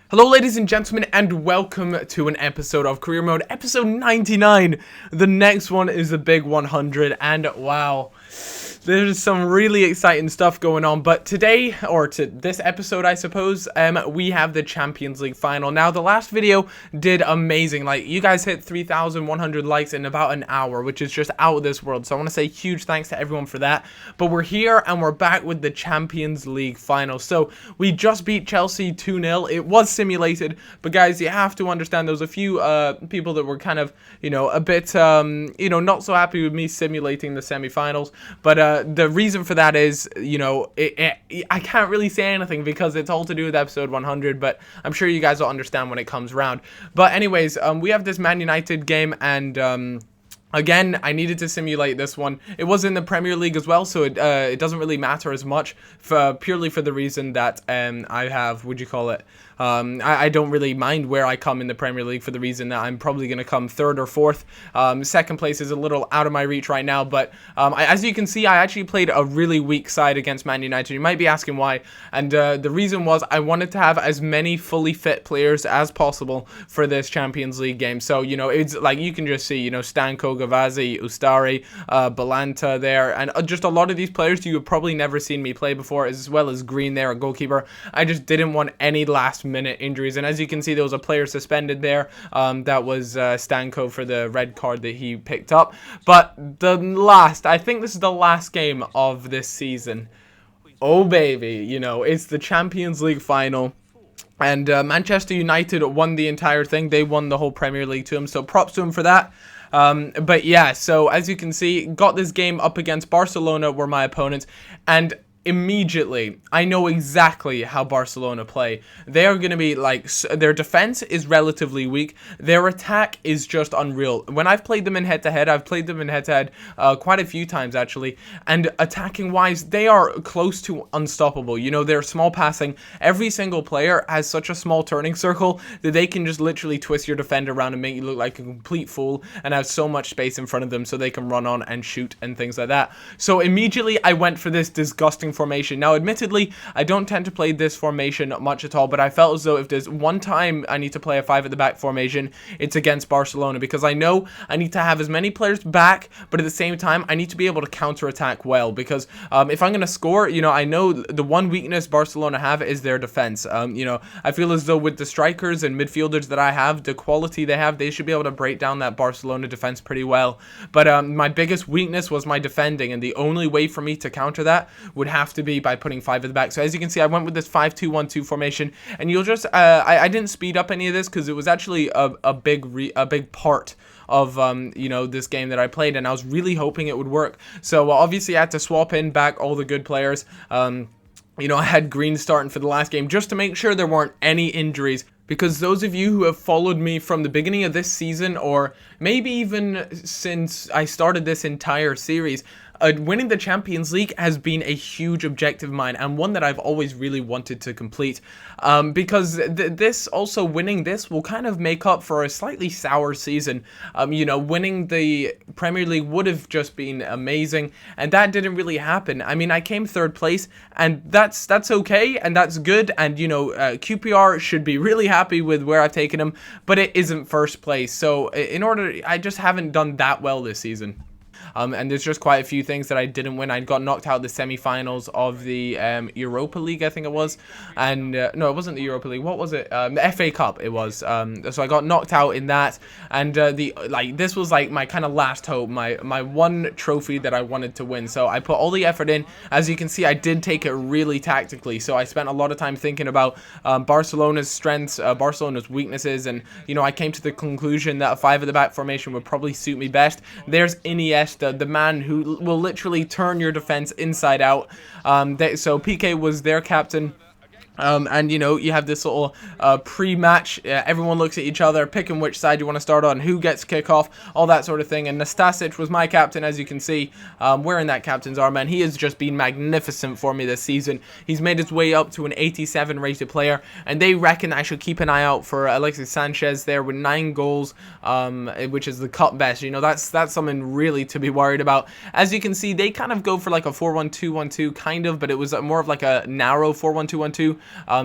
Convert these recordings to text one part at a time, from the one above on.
Hello ladies and gentlemen, and welcome to an episode of Career Mode, episode 99. The next one is the big 100, and wow, there's some really exciting stuff going on. But today, or to this episode I suppose, we have the Champions League final. Now the last video did amazing. Like, you guys hit 3,100 likes in about an hour, which is just out of this world. So I want to say huge thanks to everyone for that. But we're here and we're back with the Champions League final. So we just beat Chelsea 2-0. It was simulated, but guys, you have to understand there was a few people that were kind of, a bit not so happy with me simulating the semi-finals. But the reason for that is, I can't really say anything because it's all to do with episode 100, but I'm sure you guys will understand when it comes around. But anyways, we have this Man United game, and again, I needed to simulate this one. It was in the Premier League as well, so it doesn't really matter as much, purely for the reason that I have, I don't really mind where I come in the Premier League, for the reason that I'm probably going to come third or fourth. Second place is a little out of my reach right now, but as you can see, I actually played a really weak side against Man United. You might be asking why, and the reason was I wanted to have as many fully fit players as possible for this Champions League game. So, it's like you can just see, Stanko, Gavazzi, Ustari, Balanta there, and just a lot of these players you have probably never seen me play before, as well as Green there, a goalkeeper. I just didn't want any last-minute injuries, and as you can see, there was a player suspended there. That was Stanko for the red card that he picked up. But I think this is the last game of this season. Oh baby, it's the Champions League final. And Manchester United won the entire thing. They won the whole Premier League to him, so props to him for that. But yeah, so as you can see, got this game up against Barcelona, were my opponents, and immediately I know exactly how Barcelona play. They are going to be like, their defense is relatively weak, their attack is just unreal. When I've played them in head-to-head, I've played them in head-to-head quite a few times actually, and attacking wise they are close to unstoppable. They're small passing. Every single player has such a small turning circle that they can just literally twist your defender around and make you look like a complete fool, and have so much space in front of them so they can run on and shoot and things like that. So immediately I went for this disgusting formation. Now admittedly, I don't tend to play this formation much at all, but I felt as though if there's one time I need to play a 5 at the back formation, it's against Barcelona, because I know I need to have as many players back, but at the same time I need to be able to counter-attack well, because if I'm going to score, I know the one weakness Barcelona have is their defense. I feel as though with the strikers and midfielders that I have, the quality they have, they should be able to break down that Barcelona defense pretty well. But my biggest weakness was my defending, and the only way for me to counter that would have to be by putting 5 at the back. So as you can see, I went with this 5-2-1-2 formation, and you'll just I didn't speed up any of this because it was actually a big part of this game that I played, and I was really hoping it would work. So obviously I had to swap in back all the good players. I had Green starting for the last game just to make sure there weren't any injuries, because those of you who have followed me from the beginning of this season, or maybe even since I started this entire series, winning the Champions League has been a huge objective of mine, and one that I've always really wanted to complete, because winning this will kind of make up for a slightly sour season. Winning the Premier League would have just been amazing, and that didn't really happen. I mean, I came third place, and that's okay, and that's good, and QPR should be really happy with where I've taken them, but it isn't first place. So I just haven't done that well this season. And there's just quite a few things that I didn't win. I got knocked out the semi-finals of the Europa League, I think it was. And no, it wasn't the Europa League. What was it? The FA Cup it was. So I got knocked out in that. And this was like my kind of last hope, my one trophy that I wanted to win. So I put all the effort in. As you can see, I did take it really tactically. So I spent a lot of time thinking about Barcelona's strengths, Barcelona's weaknesses, and I came to the conclusion that a 5 at the back formation would probably suit me best. There's Iniesta, the man who will literally turn your defense inside out. So PK was their captain. And you have this little pre-match, everyone looks at each other, picking which side you want to start on, who gets kickoff, all that sort of thing. And Nastasic was my captain, as you can see, wearing that captain's armband. He has just been magnificent for me this season. He's made his way up to an 87 rated player, and they reckon I should keep an eye out for Alexis Sanchez there with 9 goals, which is the cup best. That's something really to be worried about. As you can see, they kind of go for like a 4-1-2-1-2 kind of, but it was more of like a narrow 4-1-2-1-2.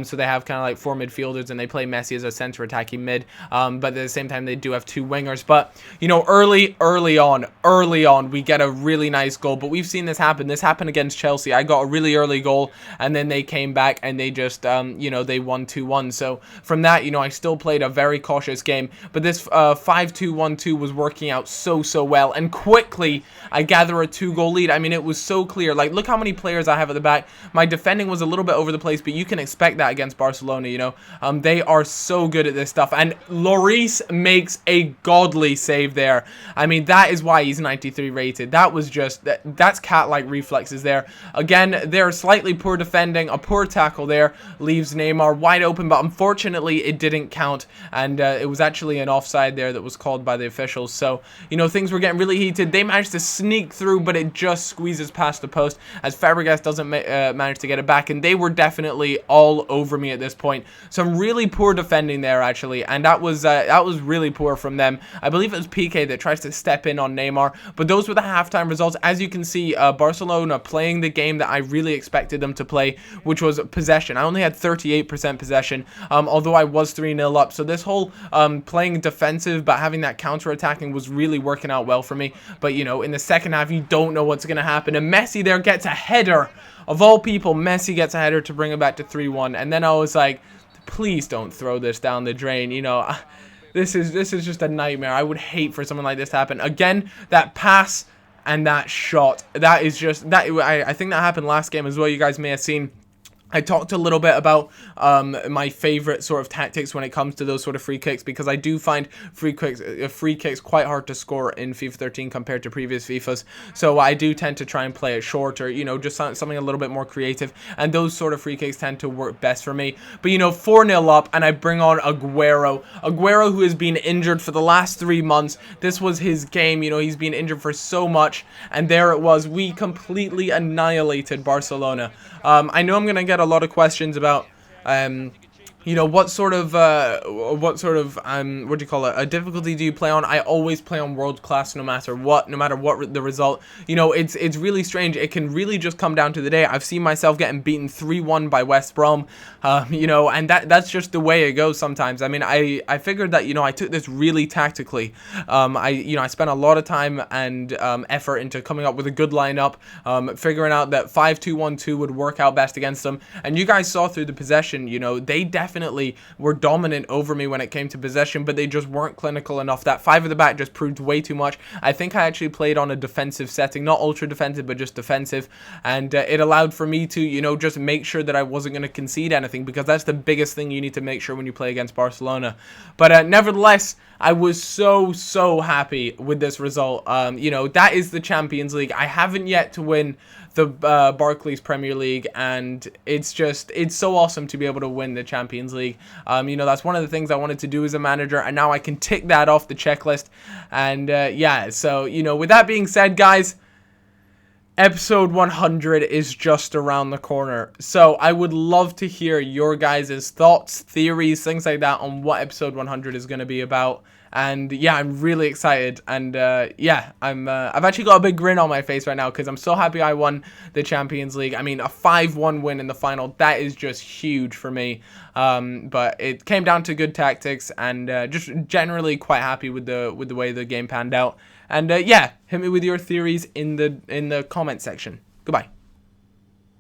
So they have kind of like 4 midfielders, and they play Messi as a center attacking mid. But at the same time, they do have 2 wingers. But, you know, early on, we get a really nice goal. But we've seen this happen. This happened against Chelsea. I got a really early goal, and then they came back, and they just, you know, they won 2-1. So from that, you know, I still played a very cautious game. But this 5-2-1-2 was working out so well. And quickly, I gather a 2-goal lead. I mean, it was so clear. Like, look how many players I have at the back. My defending was a little bit over the place, but you can expect that against Barcelona, you know. They are so good at this stuff. And Lloris makes a godly save there. I mean, that is why he's 93 rated. That was just, that's cat-like reflexes there. Again, they're slightly poor defending. A poor tackle there leaves Neymar wide open, but unfortunately, it didn't count. And it was actually an offside there that was called by the officials. So, you know, things were getting really heated. They managed to sneak through, but it just squeezes past the post as Fabregas doesn't manage to get it back. And they were definitely all over me at this point. Some really poor defending there, actually, and that was really poor from them. I believe it was Piqué that tries to step in on Neymar, but those were the halftime results. As you can see, Barcelona playing the game that I really expected them to play, which was possession. I only had 38% possession, although I was 3-0 up. So this whole playing defensive but having that counter-attacking was really working out well for me. But, you know, in the second half, you don't know what's going to happen. And Messi there gets a header. Of all people, Messi gets a header to bring it back to 3-1. And then I was like, please don't throw this down the drain. You know, this is just a nightmare. I would hate for something like this to happen. Again, that pass and that shot. That is just, I think that happened last game as well. You guys may have seen. I talked a little bit about my favorite sort of tactics when it comes to those sort of free kicks, because I do find free kicks quite hard to score in FIFA 13 compared to previous FIFAs. So I do tend to try and play it short, or, you know, just something a little bit more creative. And those sort of free kicks tend to work best for me. But, you know, 4-0 up, and I bring on Aguero. Aguero, who has been injured for the last 3 months. This was his game. You know, he's been injured for so much. And there it was. We completely annihilated Barcelona. I know I'm going to get a lot of questions about, you know, what sort of what do you call it, a difficulty do you play on? I always play on world class no matter what the result. You know, it's really strange. It can really just come down to the day. I've seen myself getting beaten 3-1 by West Brom, you know, and that's just the way it goes sometimes. I mean, I figured that, you know, I took this really tactically. I spent a lot of time and effort into coming up with a good lineup, figuring out that 5-2-1-2 would work out best against them. And you guys saw through the possession, you know, they definitely were dominant over me when it came to possession, but they just weren't clinical enough. That 5 at the back just proved way too much. I think I actually played on a defensive setting, not ultra defensive, but just defensive, and it allowed for me to, you know, just make sure that I wasn't going to concede anything, because that's the biggest thing you need to make sure when you play against Barcelona. But nevertheless, I was so happy with this result. You know, that is the Champions League. I haven't yet to win the Barclays Premier League, and it's so awesome to be able to win the Champions League. You know, that's one of the things I wanted to do as a manager, and now I can tick that off the checklist. And yeah, so, you know, with that being said, guys, episode 100 is just around the corner. So I would love to hear your guys' thoughts, theories, things like that on what episode 100 is going to be about. And yeah, I'm really excited, and yeah, I've actually got a big grin on my face right now because I'm so happy I won the Champions League. I mean, a 5-1 win in the final, that is just huge for me. But it came down to good tactics, and just generally quite happy with the way the game panned out. And yeah, hit me with your theories in the comment section. Goodbye.